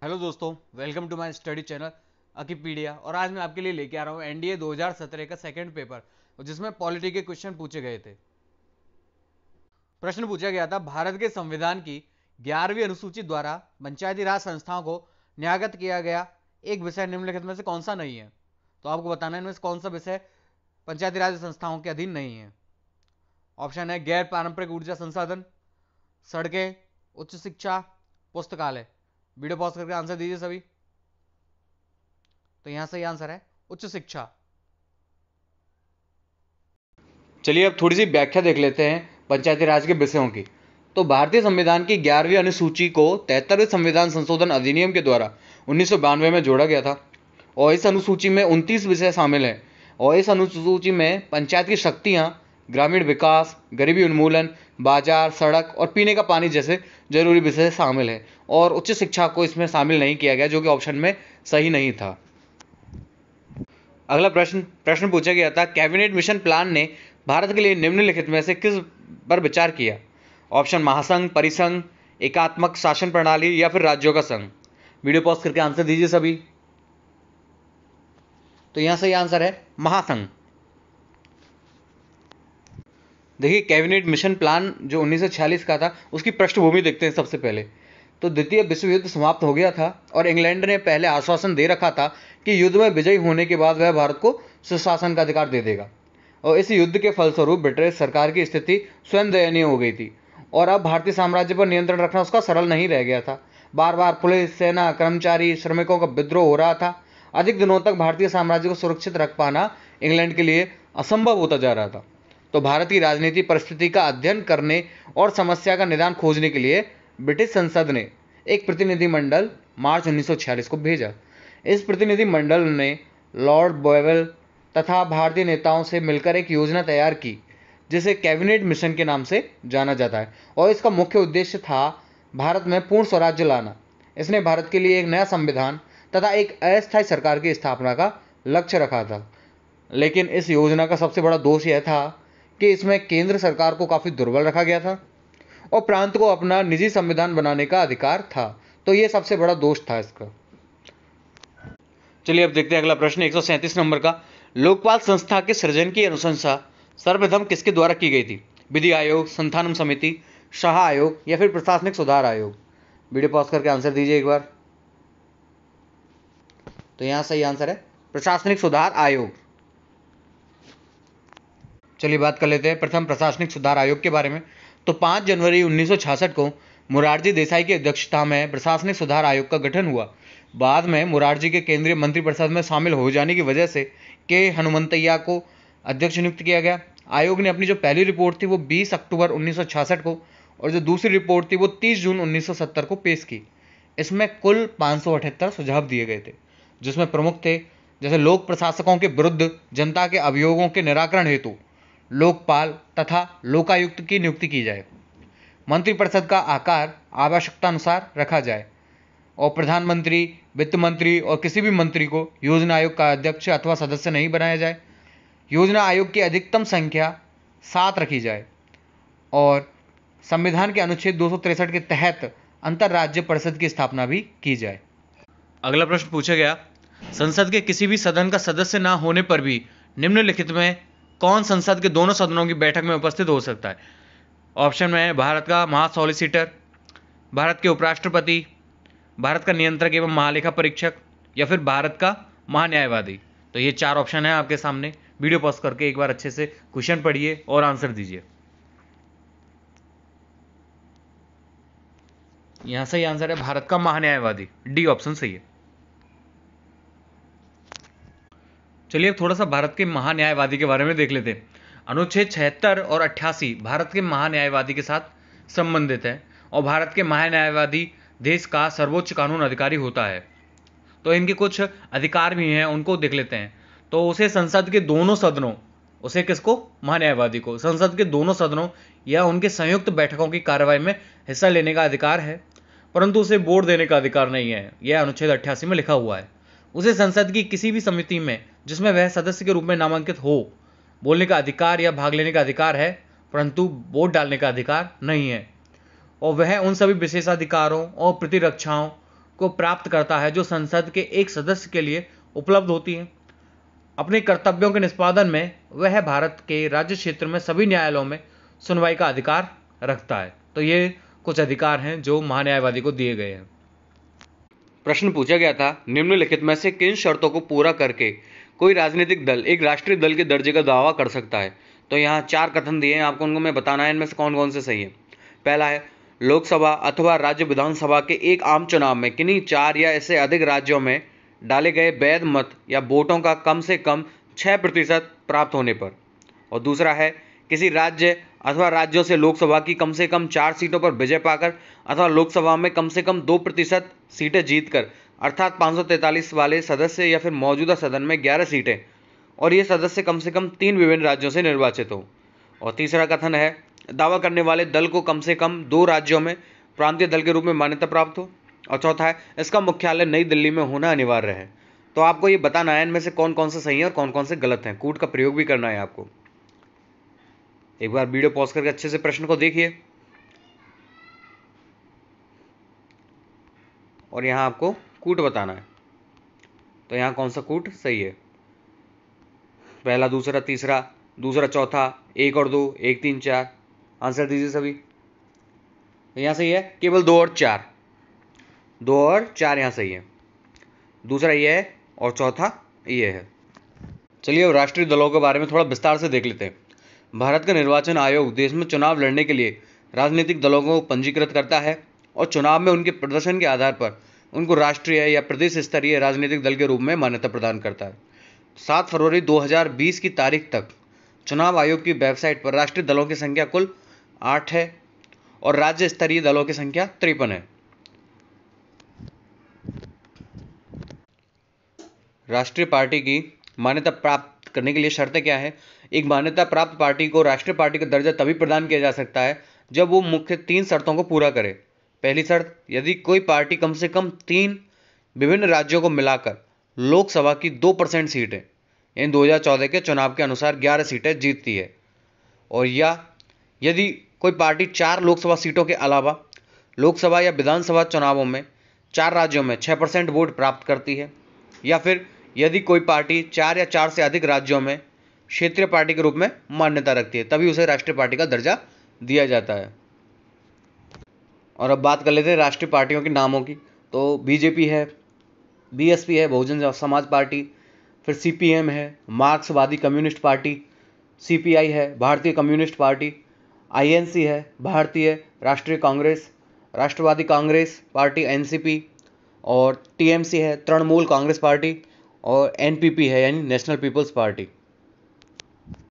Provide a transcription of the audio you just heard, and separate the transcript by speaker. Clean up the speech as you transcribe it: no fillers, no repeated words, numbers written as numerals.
Speaker 1: Hello दोस्तों, welcome to my study channel Akipedia. और आज मैं आपके लिए लेके आ रहा हूँ एनडीए 2017 का सेकंड पेपर, जिसमें पॉलिटी के क्वेश्चन पूछे गए थे। प्रश्न पूछा गया था, भारत के संविधान की 11वीं अनुसूची द्वारा पंचायती राज संस्थाओं को न्यायगत किया गया एक विषय निम्नलिखित में से कौन सा नहीं है। तो आपको बताना है इनमें से कौन सा विषय पंचायती राज संस्थाओं के अधीन नहीं है। ऑप्शन है गैर पारंपरिक ऊर्जा संसाधन, सड़कें, उच्च शिक्षा, पुस्तकालय। वीडियो पॉज करके आंसर दीजिए सभी। तो यहां सही आंसर है उच्च शिक्षा। चलिए अब थोड़ी सी व्याख्या देख लेते हैं पंचायती राज के विषयों की। तो भारतीय संविधान की 11वीं अनुसूची को 73वें संविधान संशोधन अधिनियम के द्वारा 1992 में जोड़ा गया था और इस अनुसूची में 29 विषय शामिल हैं। और इस अनुसूची में पंचायत की शक्तियां ग्रामीण विकास, गरीबी उन्मूलन, बाजार, सड़क और पीने का पानी जैसे जरूरी विषय शामिल हैं। और उच्च शिक्षा को इसमें शामिल नहीं किया गया, जो कि ऑप्शन में सही नहीं था। अगला प्रश्न पूछा गया था, कैबिनेट मिशन प्लान ने भारत के लिए निम्नलिखित में से किस पर विचार किया। ऑप्शन महासंघ, परिसंघ, एकात्मक शासन प्रणाली या फिर राज्यों का संघ। वीडियो पॉज करके आंसर दीजिए सभी। तो यहां सही आंसर है महासंघ। देखिए, कैबिनेट मिशन प्लान जो 1946 का था, उसकी पृष्ठभूमि देखते हैं सबसे पहले। तो द्वितीय विश्व युद्ध समाप्त हो गया था और इंग्लैंड ने पहले आश्वासन दे रखा था कि युद्ध में विजयी होने के बाद वह भारत को सुशासन का अधिकार दे देगा। और इस युद्ध के फलस्वरूप ब्रिटिश सरकार की स्थिति स्वयं दयनीय हो गई थी और अब भारतीय साम्राज्य पर नियंत्रण रखना उसका सरल नहीं रह गया था। बार बार पुलिस, सेना, कर्मचारी, श्रमिकों का विद्रोह हो रहा था। अधिक दिनों तक भारतीय साम्राज्य को सुरक्षित रख पाना इंग्लैंड के लिए असंभव होता जा रहा था। तो भारत की राजनीति परिस्थिति का अध्ययन करने और समस्या का निदान खोजने के लिए ब्रिटिश संसद ने एक प्रतिनिधिमंडल मार्च 1946 को भेजा। इस प्रतिनिधिमंडल ने लॉर्ड बोवेल तथा भारतीय नेताओं से मिलकर एक योजना तैयार की, जिसे कैबिनेट मिशन के नाम से जाना जाता है। और इसका मुख्य उद्देश्य था भारत में पूर्ण स्वराज्य लाना। इसने भारत के लिए एक नया संविधान तथा एक अस्थायी सरकार की स्थापना का लक्ष्य रखा था। लेकिन इस योजना का सबसे बड़ा दोष यह था कि इसमें केंद्र सरकार को काफ़ी दुर्बल रखा गया था और प्रांत को अपना निजी संविधान बनाने का अधिकार था। तो ये सबसे बड़ा दोष था इसका। चलिए अब देखते हैं अगला प्रश्न 137 नंबर का। लोकपाल संस्था के सृजन की अनुशंसा सर्वप्रथम किसके द्वारा की गई थी। विधि आयोग, संथानम समिति, शाह आयोग या फिर प्रशासनिक सुधार आयोग। वीडियो पॉज करके आंसर दीजिए एक बार। तो यहां सही आंसर है प्रशासनिक सुधार आयोग। चलिए बात कर लेते हैं प्रथम प्रशासनिक सुधार आयोग के बारे में। तो 5 जनवरी 1966 को मोरारजी देसाई की अध्यक्षता में प्रशासनिक सुधार आयोग का गठन हुआ। बाद में मोरारजी के केंद्रीय मंत्रिपरिषद में शामिल हो जाने की वजह से के हनुमंतैया को अध्यक्ष नियुक्त किया गया। आयोग ने अपनी जो पहली रिपोर्ट थी वो 20 अक्टूबर 1966 को और जो दूसरी रिपोर्ट थी वो 30 जून 1970 को पेश की। इसमें कुल 578 सुझाव दिए गए थे, जिसमें प्रमुख थे जैसे लोक प्रशासकों के विरुद्ध जनता के अभियोगों के निराकरण हेतु लोकपाल तथा लोकायुक्त की नियुक्ति की जाए। मंत्रिपरिषद का आकार आवश्यकतानुसार रखा जाए और प्रधानमंत्री, वित्त मंत्री और किसी भी मंत्री को योजना आयोग का अध्यक्ष अथवा सदस्य नहीं बनाया जाए। योजना आयोग की अधिकतम संख्या 7 रखी जाए और संविधान के अनुच्छेद 263 के तहत अंतर्राज्य परिषद की स्थापना भी की जाए। अगला प्रश्न पूछा गया, संसद के किसी भी सदन का सदस्य ना होने पर भी निम्नलिखित में कौन संसद के दोनों सदनों की बैठक में उपस्थित हो सकता है। ऑप्शन में है भारत का महासॉलिसिटर, भारत के उपराष्ट्रपति, भारत का नियंत्रक एवं महालेखा परीक्षक या फिर भारत का महान्यायवादी। तो ये 4 ऑप्शन है आपके सामने। वीडियो पॉज करके एक बार अच्छे से क्वेश्चन पढ़िए और आंसर दीजिए। यहां सही आंसर है भारत का महान्यायवादी, डी ऑप्शन सही है। चलिए अब थोड़ा सा भारत के महान्यायवादी के बारे में देख लेते हैं। अनुच्छेद 76 और 88 भारत के महान्यायवादी के साथ संबंधित है और भारत के महान्यायवादी देश का सर्वोच्च कानून अधिकारी होता है। तो इनके कुछ अधिकार भी हैं, उनको देख लेते हैं। तो उसे संसद के दोनों सदनों, उसे किसको, महान्यायवादी को, संसद के दोनों सदनों या उनके संयुक्त बैठकों की कार्रवाई में हिस्सा लेने का अधिकार है, परंतु उसे वोट देने का अधिकार नहीं है। यह अनुच्छेद 88 में लिखा हुआ है। उसे संसद की किसी भी समिति में जिसमें वह सदस्य के रूप में नामांकित हो बोलने का अधिकार या भाग लेने का अधिकार है, परंतु वोट डालने का अधिकार नहीं है। और वह उन सभी विशेषाधिकारों और प्रतिरक्षाओं को प्राप्त करता है जो संसद के एक सदस्य के लिए उपलब्ध होती है। अपने कर्तव्यों के निष्पादन में वह भारत के राज्य क्षेत्र में सभी न्यायालयों में सुनवाई का अधिकार रखता है। तो ये कुछ अधिकार हैं जो महान्यायवादी को दिए गए हैं। प्रश्न पूछा गया था, निम्नलिखित में से किन शर्तों को पूरा करके कोई राजनीतिक दल एक राष्ट्रीय दल के दर्जे का दावा कर सकता है। तो यहाँ 4 कथन दिए हैं, आपको उनको मैं बताना है इनमें से कौन कौन से सही है। पहला है, लोकसभा अथवा राज्य विधानसभा के एक आम चुनाव में किन्हीं 4 या इससे अधिक राज्यों में डाले गए वैध मत या वोटों का कम से कम 6% प्राप्त होने पर। और दूसरा है, किसी राज्य अथवा राज्यों से लोकसभा की कम से कम 4 सीटों पर विजय पाकर अथवा लोकसभा में कम से कम 2% सीटें जीतकर, अर्थात 543 वाले सदस्य या फिर मौजूदा सदन में 11 सीटें, और ये सदस्य कम से कम 3 विभिन्न राज्यों से निर्वाचित हो। और तीसरा कथन है, दावा करने वाले दल को कम से कम 2 राज्यों में प्रांतीय दल के रूप में मान्यता प्राप्त हो। और चौथा है, इसका मुख्यालय नई दिल्ली में होना अनिवार्य है। तो आपको ये बताना है इनमें से कौन कौन से सही है और कौन कौन से गलत हैं। कूट का प्रयोग भी करना है आपको। एक बार वीडियो पॉज करके अच्छे से प्रश्न को देखिए और यहाँ आपको कूट बताना है। तो यहाँ कौन सा कूट सही है, पहला, दूसरा, तीसरा, दूसरा, चौथा, 1 और 2, 1, 3, 4। आंसर दीजिए सभी। यहाँ सही है केवल 2 और 4, 2 और 4 यहाँ सही है। दूसरा ये है और चौथा ये है। चलिए अब राष्ट्रीय दलों के बारे में थोड़ा विस्तार से देख लेते हैं। भारत का निर्वाचन आयोग देश में चुनाव लड़ने के लिए राजनीतिक दलों को पंजीकृत करता है और चुनाव में उनके प्रदर्शन के आधार पर उनको राष्ट्रीय या प्रदेश स्तरीय राजनीतिक दल के रूप में मान्यता प्रदान करता है। 7 फरवरी 2020 की तारीख तक चुनाव आयोग की वेबसाइट पर राष्ट्रीय दलों की संख्या कुल 8 है और राज्य स्तरीय दलों की संख्या 53 है। राष्ट्रीय पार्टी की मान्यता प्राप्त करने के लिए शर्तें क्या है। एक मान्यता प्राप्त पार्टी को राष्ट्रीय पार्टी का दर्जा तभी प्रदान किया जा सकता है जब वो मुख्य 3 शर्तों को पूरा करे। पहली शर्त, यदि कोई पार्टी कम से कम 3 विभिन्न राज्यों को मिलाकर लोकसभा की 2% सीटें यानी 2014 के चुनाव के अनुसार 11 सीटें जीतती है, और या यदि कोई पार्टी 4 लोकसभा सीटों के अलावा लोकसभा या विधानसभा चुनावों में 4 राज्यों में 6% वोट प्राप्त करती है, या फिर यदि कोई पार्टी 4 या 4 से अधिक राज्यों में क्षेत्रीय पार्टी के रूप में मान्यता रखती है, तभी उसे राष्ट्रीय पार्टी का दर्जा दिया जाता है। और अब बात कर लेते हैं राष्ट्रीय पार्टियों के नामों की। तो बीजेपी है, बीएसपी है, बहुजन समाज पार्टी, फिर सीपीएम है, मार्क्सवादी कम्युनिस्ट पार्टी, सीपीआई है, भारतीय कम्युनिस्ट पार्टी, आईएनसी है, भारतीय राष्ट्रीय कांग्रेस, राष्ट्रवादी कांग्रेस पार्टी एनसीपी, और टीएमसी है, तृणमूल कांग्रेस पार्टी, और एनपीपी है यानी नेशनल पीपल्स पार्टी।